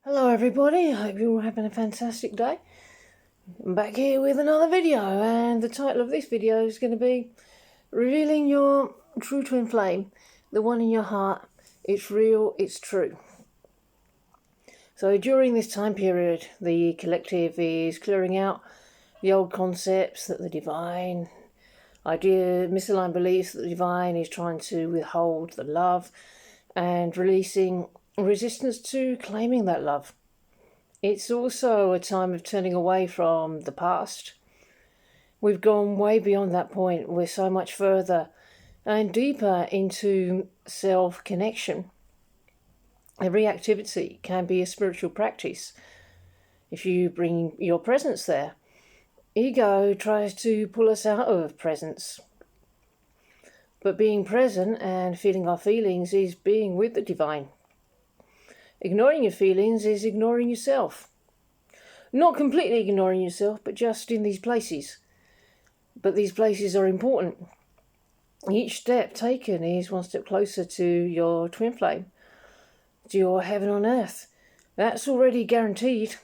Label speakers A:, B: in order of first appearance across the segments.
A: Hello everybody, I hope you're all having a fantastic day. I'm back here with another video, and the title of this video is going to be Revealing Your True Twin Flame, the one in your heart. It's real, it's true. So during this time period, the collective is clearing out the old concepts that the divine misaligned beliefs that the divine is trying to withhold the love, and releasing resistance to claiming that love. It's also a time of turning away from the past. We've gone way beyond that point. We're so much further and deeper into self-connection. Every activity can be a spiritual practice if you bring your presence there. Ego tries to pull us out of presence. But being present and feeling our feelings is being with the divine. Ignoring your feelings is ignoring yourself. Not completely ignoring yourself, but just in these places. But these places are important. Each step taken is one step closer to your twin flame, to your heaven on earth. That's already guaranteed.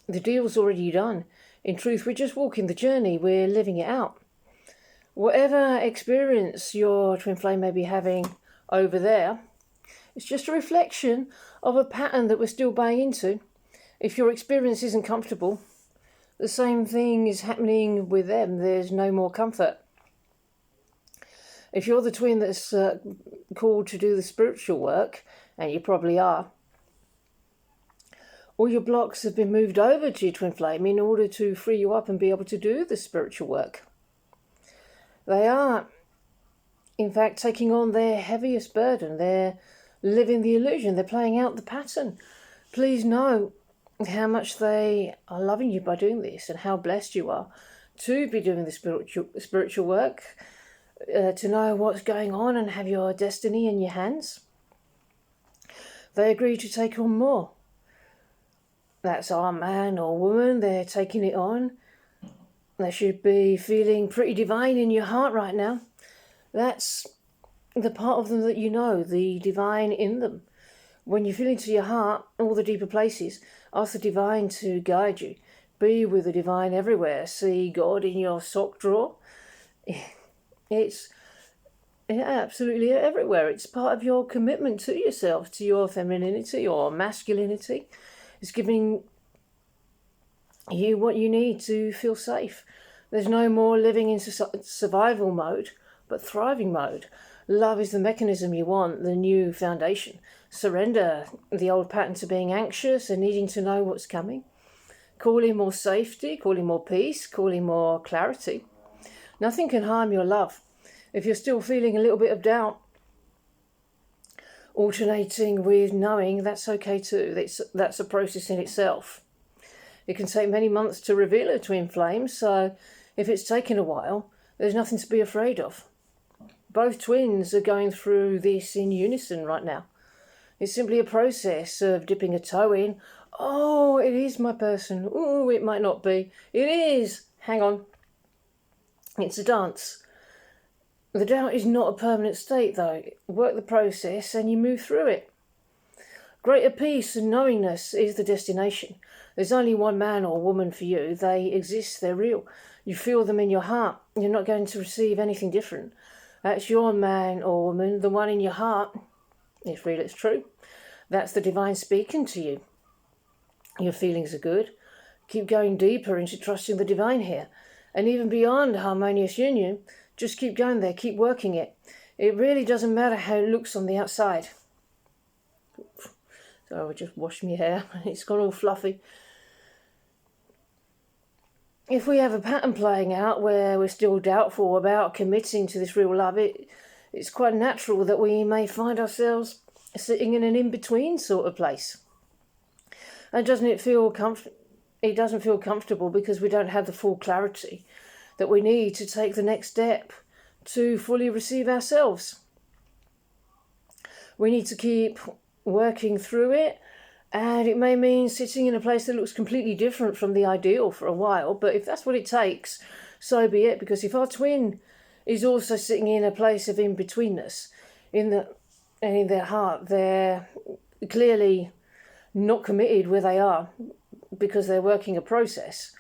A: The deal's already done. In truth, we're just walking the journey. We're living it out. Whatever experience your twin flame may be having over there, it's just a reflection of a pattern that we're still buying into. If your experience isn't comfortable, the same thing is happening with them. There's no more comfort. If you're the twin that's called to do the spiritual work, and you probably are, all your blocks have been moved over to your twin flame in order to free you up and be able to do the spiritual work. They are, in fact, taking on their heaviest burden. They're living the illusion. They're playing out the pattern. Please know how much they are loving you by doing this, and how blessed you are to be doing the spiritual work, to know what's going on and have your destiny in your hands. They agree to take on more. That's our man or woman. They're taking it on. They should be feeling pretty divine in your heart right now. That's the part of them that you know, the divine in them. When you feel into your heart, all the deeper places, ask the divine to guide you. Be with the divine everywhere. See God in your sock drawer. It's absolutely everywhere. It's part of your commitment to yourself, to your femininity or masculinity. It's giving you what you need to feel safe. There's no more living in survival mode, but thriving mode. Love is the mechanism you want, the new foundation. Surrender the old patterns of being anxious and needing to know what's coming. Call in more safety, call in more peace, call in more clarity. Nothing can harm your love. If you're still feeling a little bit of doubt, alternating with knowing, that's okay too. That's a process in itself. It can take many months to reveal a twin flame, so if it's taken a while, there's nothing to be afraid of. Both twins are going through this in unison right now. It's simply a process of dipping a toe in. Oh, it is my person. Oh, it might not be. It is. Hang on. It's a dance. The doubt is not a permanent state, though. Work the process and you move through it. Greater peace and knowingness is the destination. There's only one man or woman for you. They exist. They're real. You feel them in your heart. You're not going to receive anything different. That's your man or woman, the one in your heart. It's real, it's true. That's the divine speaking to you. Your feelings are good. Keep going deeper into trusting the divine here. And even beyond harmonious union, just keep going there, keep working it. It really doesn't matter how it looks on the outside. So I just washed my hair. It's gone all fluffy. If we have a pattern playing out where we're still doubtful about committing to this real love, it's quite natural that we may find ourselves sitting in an in-between sort of place. And doesn't it feel comfortable? It doesn't feel comfortable because we don't have the full clarity that we need to take the next step to fully receive ourselves. We need to keep working through it. And it may mean sitting in a place that looks completely different from the ideal for a while. But if that's what it takes, so be it. Because if our twin is also sitting in a place of in-betweenness, in their heart, they're clearly not committed where they are because they're working a process.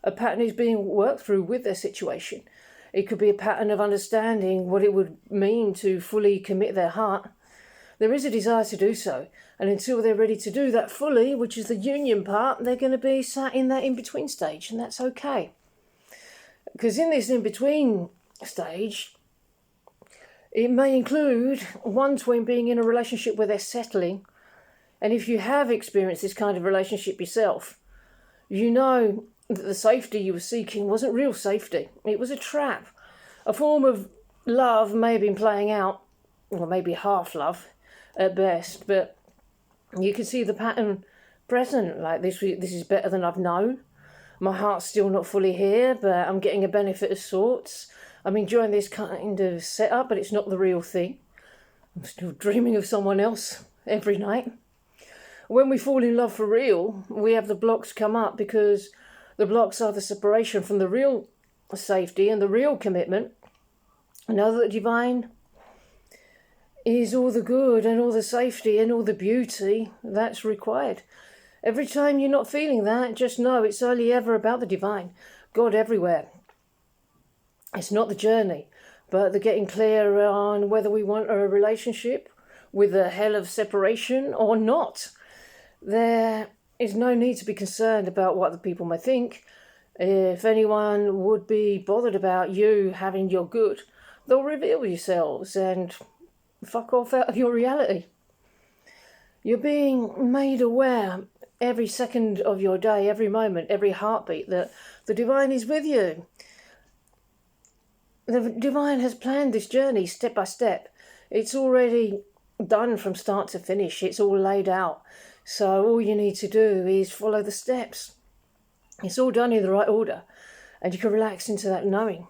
A: A pattern is being worked through with their situation. It could be a pattern of understanding what it would mean to fully commit their heart. There is a desire to do so, and until they're ready to do that fully, which is the union part, they're going to be sat in that in-between stage, and that's okay. Because in this in-between stage, it may include one twin being in a relationship where they're settling, and if you have experienced this kind of relationship yourself, you know that the safety you were seeking wasn't real safety. It was a trap. A form of love may have been playing out, or maybe half love at best, but you can see the pattern present. Like, this is better than I've known. My heart's still not fully here, but I'm getting a benefit of sorts. I'm enjoying this kind of setup, but it's not the real thing. I'm still dreaming of someone else every night. When we fall in love for real, we have the blocks come up because the blocks are the separation from the real safety and the real commitment. Know that the divine is all the good and all the safety and all the beauty that's required. Every time you're not feeling that, just know it's only ever about the divine, God everywhere. It's not the journey, but the getting clear on whether we want a relationship with a hell of separation or not. There is no need to be concerned about what the people may think. If anyone would be bothered about you having your good, they'll reveal yourselves and fuck off out of your reality. You're being made aware every second of your day, every moment, every heartbeat, that the divine is with you. The divine has planned this journey step by step. It's already done from start to finish. It's all laid out. So all you need to do is follow the steps. It's all done in the right order, and you can relax into that knowing.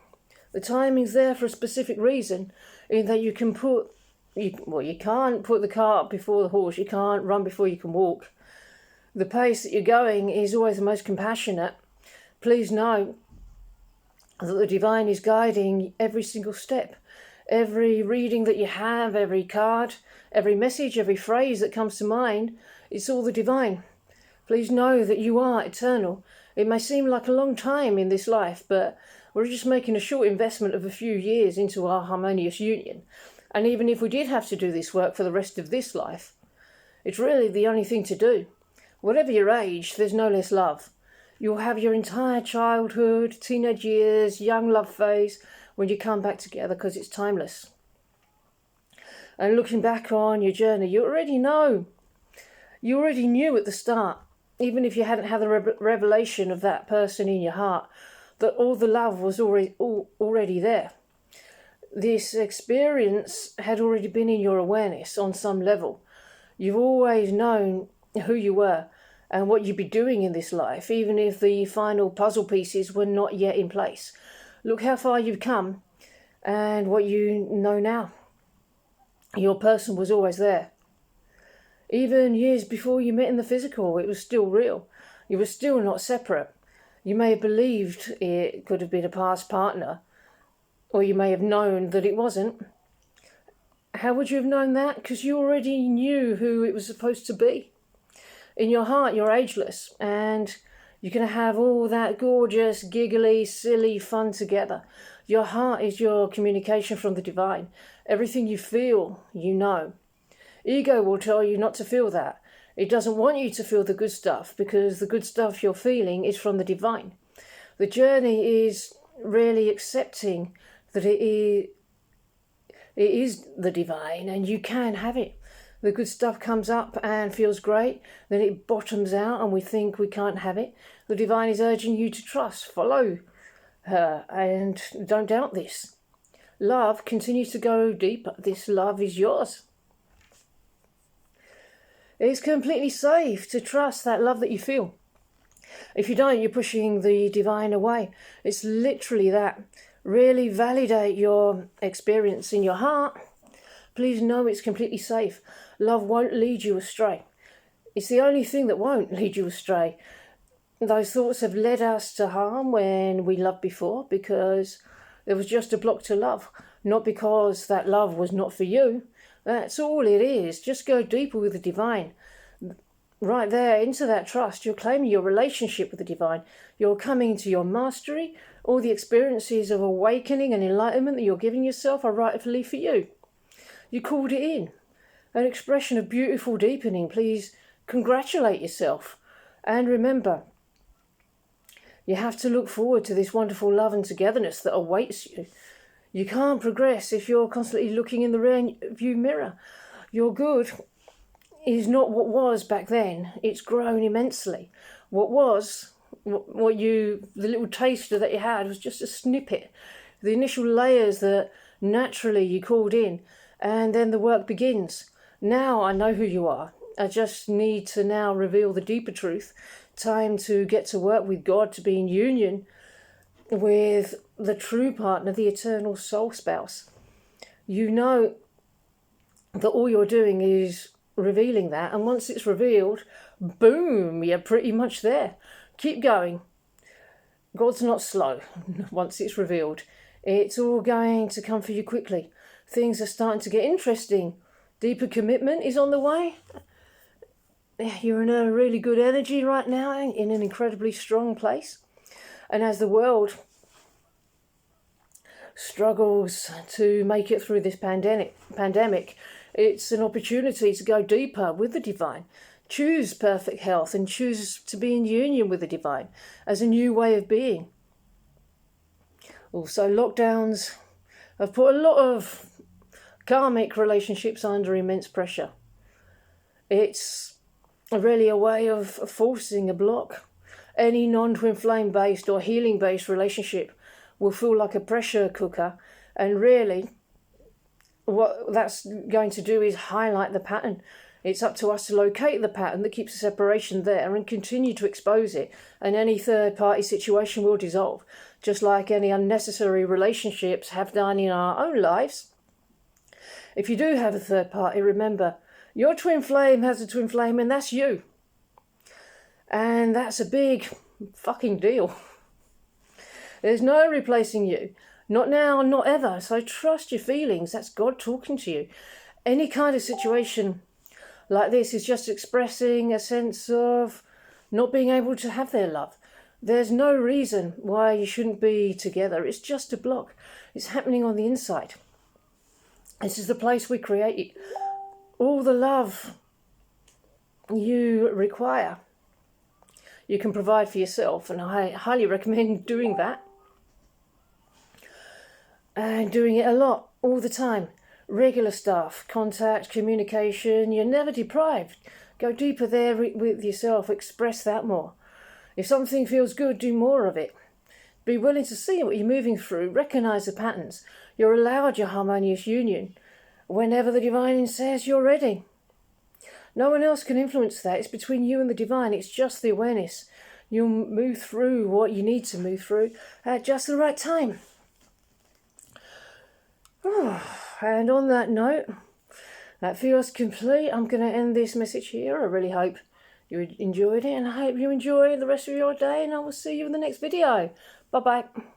A: The timing's there for a specific reason, in that you can't put the cart before the horse. You can't run before you can walk. The pace that you're going is always the most compassionate. Please know that the divine is guiding every single step. Every reading that you have, every card, every message, every phrase that comes to mind, it's all the divine. Please know that you are eternal. It may seem like a long time in this life, but we're just making a short investment of a few years into our harmonious union. And even if we did have to do this work for the rest of this life, it's really the only thing to do. Whatever your age, there's no less love. You'll have your entire childhood, teenage years, young love phase when you come back together, because it's timeless. And looking back on your journey, you already know. You already knew at the start, even if you hadn't had the revelation of that person in your heart, that all the love was already there. This experience had already been in your awareness on some level. You've always known who you were and what you'd be doing in this life, even if the final puzzle pieces were not yet in place. Look how far you've come and what you know now. Your person was always there. Even years before you met in the physical, it was still real. You were still not separate. You may have believed it could have been a past partner, or you may have known that it wasn't. How would you have known that? Because you already knew who it was supposed to be. In your heart, you're ageless, and you're going to have all that gorgeous, giggly, silly fun together. Your heart is your communication from the divine. Everything you feel, you know. Ego will tell you not to feel that. It doesn't want you to feel the good stuff, because the good stuff you're feeling is from the divine. The journey is really accepting that it is the divine, and you can have it. The good stuff comes up and feels great, then it bottoms out and we think we can't have it. The divine is urging you to trust, follow her, and don't doubt this. Love continues to go deeper. This love is yours. It's completely safe to trust that love that you feel. If you don't, you're pushing the divine away. It's literally that. Really validate your experience in your heart. Please know it's completely safe. Love won't lead you astray. It's the only thing that won't lead you astray. Those thoughts have led us to harm when we loved before, because there was just a block to love, not because that love was not for you. That's all it is. Just go deeper with the divine. right there into that trust, you're claiming your relationship with the divine. You're coming into your mastery. All the experiences of awakening and enlightenment that you're giving yourself are rightfully for you. You called it in. An expression of beautiful deepening. Please congratulate yourself. And remember, you have to look forward to this wonderful love and togetherness that awaits you. You can't progress if you're constantly looking in the rear view mirror. Your good is not what was back then. It's grown immensely. What was, the little taster that you had was just a snippet. The initial layers that naturally you called in, and then the work begins. Now I know who you are. I just need to now reveal the deeper truth. Time to get to work with God, to be in union with the true partner, the eternal soul spouse. You know that all you're doing is revealing that, and once it's revealed, boom, you're pretty much there. Keep going. God's not slow. Once it's revealed, it's all going to come for you quickly. Things are starting to get interesting. Deeper commitment is on the way. You're in a really good energy right now, in an incredibly strong place. And as the world struggles to make it through this pandemic, it's an opportunity to go deeper with the divine. Choose perfect health and choose to be in union with the divine as a new way of being. Also, lockdowns have put a lot of karmic relationships under immense pressure. It's really a way of forcing a block. Any non-twin flame based or healing based relationship will feel like a pressure cooker, and really what that's going to do is highlight the pattern. It's up to us to locate the pattern that keeps the separation there and continue to expose it, and any third party situation will dissolve, just like any unnecessary relationships have done in our own lives. If you do have a third party, remember, your twin flame has a twin flame, and that's you. And that's a big fucking deal. There's no replacing you. Not now, not ever. So trust your feelings. That's God talking to you. Any kind of situation like this is just expressing a sense of not being able to have their love. There's no reason why you shouldn't be together. It's just a block. It's happening on the inside. This is the place we create it. All the love you require, you can provide for yourself, and I highly recommend doing that. And doing it a lot, all the time. Regular stuff, contact, communication. You're never deprived. Go deeper there with yourself. Express that more. If something feels good, do more of it. Be willing to see what you're moving through. Recognize the patterns. You're allowed your harmonious union whenever the divine says you're ready. No one else can influence that. It's between you and the divine. It's just the awareness. You'll move through what you need to move through at just the right time. And on that note, that feels complete. I'm going to end this message here. I really hope you enjoyed it, and I hope you enjoy the rest of your day, and I will see you in the next video. Bye-bye.